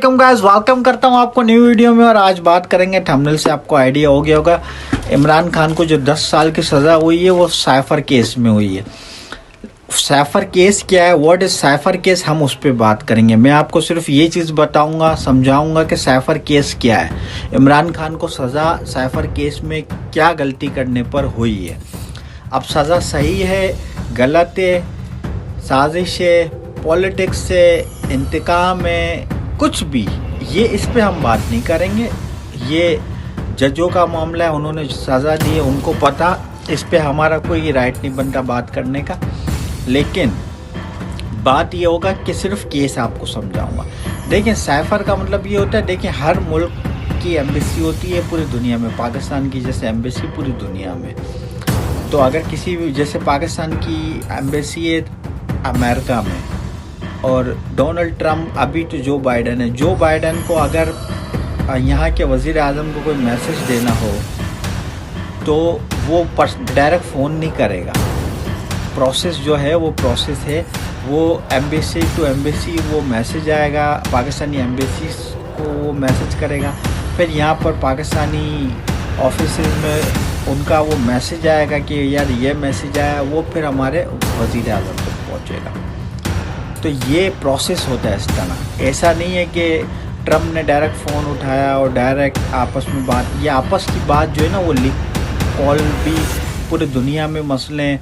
वालेकुम guys, welcome करता हूं आपको न्यू वीडियो में। और आज बात करेंगे, थंबनेल से आपको आइडिया हो गया होगा, इमरान खान को जो 10 साल की सज़ा हुई है वो साइफर केस में हुई है। साइफर केस क्या है, व्हाट इज साइफर केस, हम उस पर बात करेंगे। मैं आपको सिर्फ ये चीज़ बताऊंगा, समझाऊंगा कि साइफर केस क्या है, इमरान खान को सज़ा साइफर केस में क्या गलती करने पर हुई है। अब सज़ा सही है, गलत है, साजिश है, पॉलिटिक्स से, इंतकाम है, कुछ भी, ये इस पे हम बात नहीं करेंगे। ये जजों का मामला है, उन्होंने सज़ा दी है, उनको पता, इस पे हमारा कोई राइट नहीं बनता बात करने का। लेकिन बात ये होगा कि सिर्फ केस आपको समझाऊंगा। देखिए, साइफर का मतलब ये होता है, देखिए हर मुल्क की एम्बेसी होती है पूरी दुनिया में, पाकिस्तान की जैसे एम्बेसी पूरी दुनिया में। तो अगर किसी भी, जैसे पाकिस्तान की एम्बेसी है अमेरिका में, और डोनाल्ड ट्रम्प, अभी तो जो बाइडन है, जो बाइडन को अगर यहाँ के वज़ीर आज़म को कोई मैसेज देना हो तो वो डायरेक्ट फ़ोन नहीं करेगा। प्रोसेस जो है वो प्रोसेस है, वो एम्बेसी टू एम्बेसी वो मैसेज आएगा, पाकिस्तानी एम्बेसी को वो मैसेज करेगा, फिर यहाँ पर पाकिस्तानी ऑफिस में उनका वो मैसेज आएगा कि यार ये मैसेज आया, वो फिर हमारे वज़ीर आज़म तक पहुँचेगा। तो ये प्रोसेस होता है इस तरह। ऐसा नहीं है कि ट्रम्प ने डायरेक्ट फ़ोन उठाया और डायरेक्ट आपस में बात, ये आपस की बात जो है ना, वो कॉल भी पूरी दुनिया में मसले,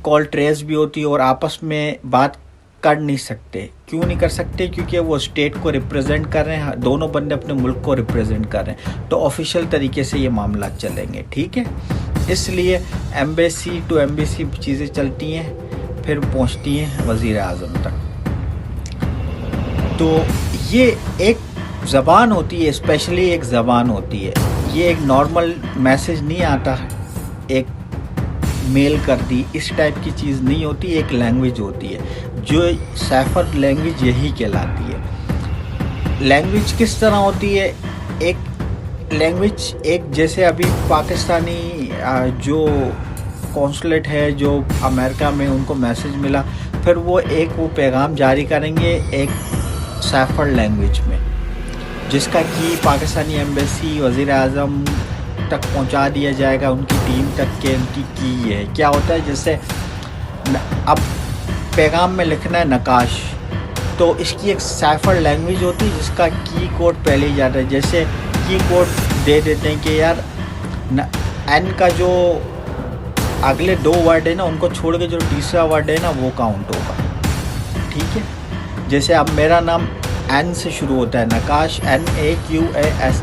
कॉल ट्रेस भी होती है, और आपस में बात कर नहीं सकते। क्यों नहीं कर सकते? क्योंकि वो स्टेट को रिप्रेजेंट कर रहे हैं, दोनों बंदे अपने मुल्क को रिप्रेजेंट कर रहे हैं, तो ऑफिशियल तरीके से ये मामला चलेंगे, ठीक है। इसलिए एम्बेसी टू एम्बेसी चीज़ें चलती हैं, फिर पहुंचती हैं वज़ीर आज़म तक। तो ये एक ज़बान होती है, स्पेशली एक ज़बान होती है, ये एक नॉर्मल मैसेज नहीं आता, एक मेल कर दी, इस टाइप की चीज़ नहीं होती, एक लैंग्वेज होती है, जो साइफर लैंग्वेज यही कहलाती है। लैंग्वेज किस तरह होती है? एक लैंग्वेज, एक जैसे अभी पाकिस्तानी जो कॉन्सुलेट है जो अमेरिका में, उनको मैसेज मिला, फिर वो पैगाम जारी करेंगे एक साइफर लैंग्वेज में, जिसका कि पाकिस्तानी एम्बेसी वज़ीर आज़म तक पहुंचा दिया जाएगा, उनकी टीम तक के उनकी की है। क्या होता है, जैसे अब पैगाम में लिखना है नकाश, तो इसकी एक साइफर लैंग्वेज होती है जिसका की कोड पहले ही जाता है। जैसे की कोड दे देते हैं कि यार एन का जो अगले 2 वर्ड है ना, उनको छोड़ के जो तीसरा वर्ड है ना, वो काउंट होगा, ठीक है। जैसे अब मेरा नाम एन से शुरू होता है, नकाश, NAQASH,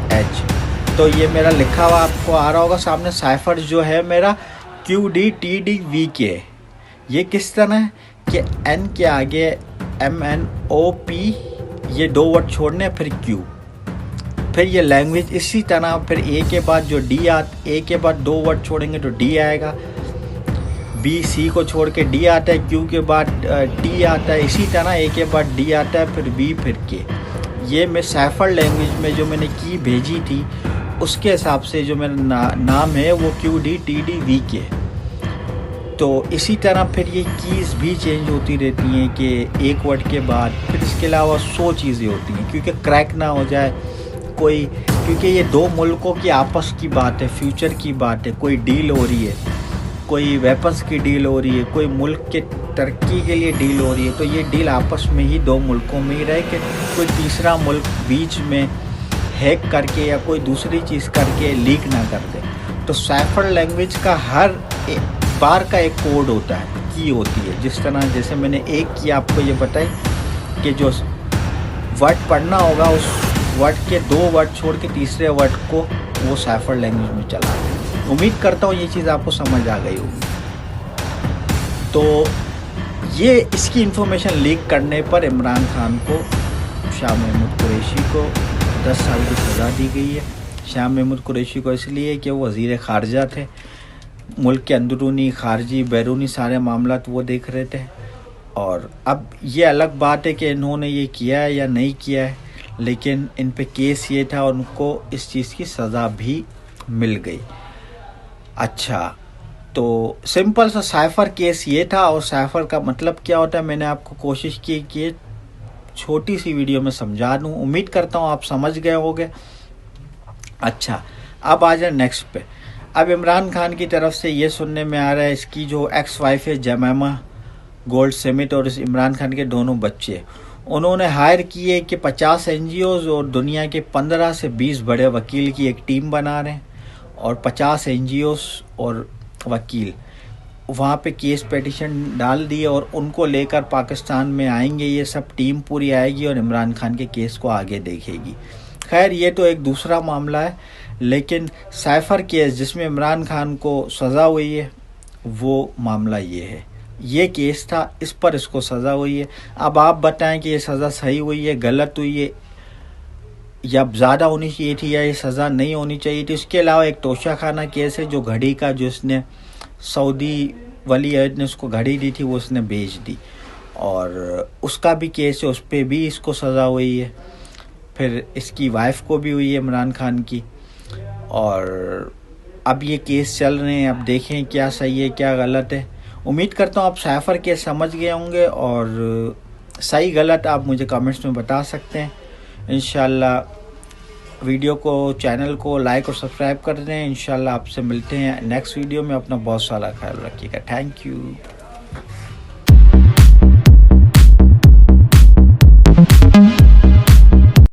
तो ये मेरा लिखा हुआ आपको आ रहा होगा सामने, साइफर जो है मेरा QDTDVK। ये किस तरह है कि N के आगे MNOP, ये 2 वर्ड छोड़ने, फिर Q, फिर ये लैंग्वेज इसी तरह, फिर A के बाद जो D A के बाद 2 वर्ड छोड़ेंगे तो D आएगा, C को छोड़ के D आता है, Q के बाद T आता है, इसी तरह A के बाद D आता है, फिर B, फिर K। ये मैं साइफर लैंग्वेज में जो मैंने की भेजी थी, उसके हिसाब से जो मेरा नाम है वो QDTDVK। तो इसी तरह फिर ये कीज़ भी चेंज होती रहती हैं कि एक वर्ड के बाद, फिर इसके अलावा 100 चीज़ें होती हैं, क्योंकि क्रैक ना हो जाए कोई, क्योंकि ये 2 मुल्कों की आपस की बात है, फ्यूचर की बात है, कोई डील हो रही है, कोई वेपन्स की डील हो रही है, कोई मुल्क के तरक्की के लिए डील हो रही है, तो ये डील आपस में ही 2 मुल्कों में ही रहे कि कोई तीसरा मुल्क बीच में हैक करके या कोई दूसरी चीज़ करके लीक ना कर दे। तो साइफर लैंग्वेज का हर बार का एक कोड होता है, की होती है। जिस तरह जैसे मैंने एक की आपको ये बताई कि जो वर्ड पढ़ना होगा, उस वर्ड के 2 वर्ड छोड़ के तीसरे वर्ड को वो साइफर लैंग्वेज में चला दें। उम्मीद करता हूँ ये चीज़ आपको समझ आ गई होगी। तो ये इसकी इन्फॉर्मेशन लीक करने पर इमरान खान को, शाह महमूद कुरैशी को 10 साल की सज़ा दी गई है। शाह महमूद कुरैशी को इसलिए कि वो वज़ीर ख़ारजा थे, मुल्क के अंदरूनी, खारजी, बैरूनी सारे मामला वो देख रहे थे। और अब ये अलग बात है कि इन्होंने ये किया है या नहीं किया है, लेकिन इन पे केस ये था और उनको इस चीज़ की सज़ा भी मिल गई। अच्छा, तो सिंपल सा साइफर केस ये था। और साइफर का मतलब क्या होता है, मैंने आपको कोशिश की कि छोटी सी वीडियो में समझा दूँ। उम्मीद करता हूँ आप समझ गए होंगे। अच्छा, अब आ जाए नेक्स्ट पे। अब इमरान खान की तरफ से ये सुनने में आ रहा है, इसकी जो एक्स वाइफ है जमैमा गोल्डस्मिथ और इस इमरान खान के दोनों बच्चे, उन्होंने हायर किए कि 50 NGOs और दुनिया के 15 से 20 बड़े वकील की एक टीम बना रहे हैं, और 50 NGOs और वकील वहाँ पे केस पिटिशन डाल दिए और उनको लेकर पाकिस्तान में आएंगे। ये सब टीम पूरी आएगी और इमरान खान के केस को आगे देखेगी। खैर, ये तो एक दूसरा मामला है, लेकिन साइफर केस जिसमें इमरान खान को सज़ा हुई है वो मामला ये है। ये केस था, इस पर इसको सज़ा हुई है। अब आप बताएं कि ये सज़ा सही हुई है, गलत हुई है, या ज़्यादा होनी चाहिए थी, या ये सज़ा नहीं होनी चाहिए थी। इसके अलावा एक तोशा खाना केस है जो घड़ी का, जो इसने सऊदी वली अहद ने उसको घड़ी दी थी वो उसने बेच दी, और उसका भी केस है, उस पर भी इसको सज़ा हुई है। फिर इसकी वाइफ को भी हुई है इमरान खान की, और अब ये केस चल रहे हैं। अब देखें क्या सही है क्या गलत है। उम्मीद करता हूँ आप साइफर केस समझ गए होंगे, और सही गलत आप मुझे कमेंट्स में बता सकते हैं। इंशाल्लाह वीडियो को, चैनल को लाइक और सब्सक्राइब कर दें। इंशाल्लाह आपसे मिलते हैं नेक्स्ट वीडियो में। अपना बहुत सारा ख्याल रखिएगा। Thank you.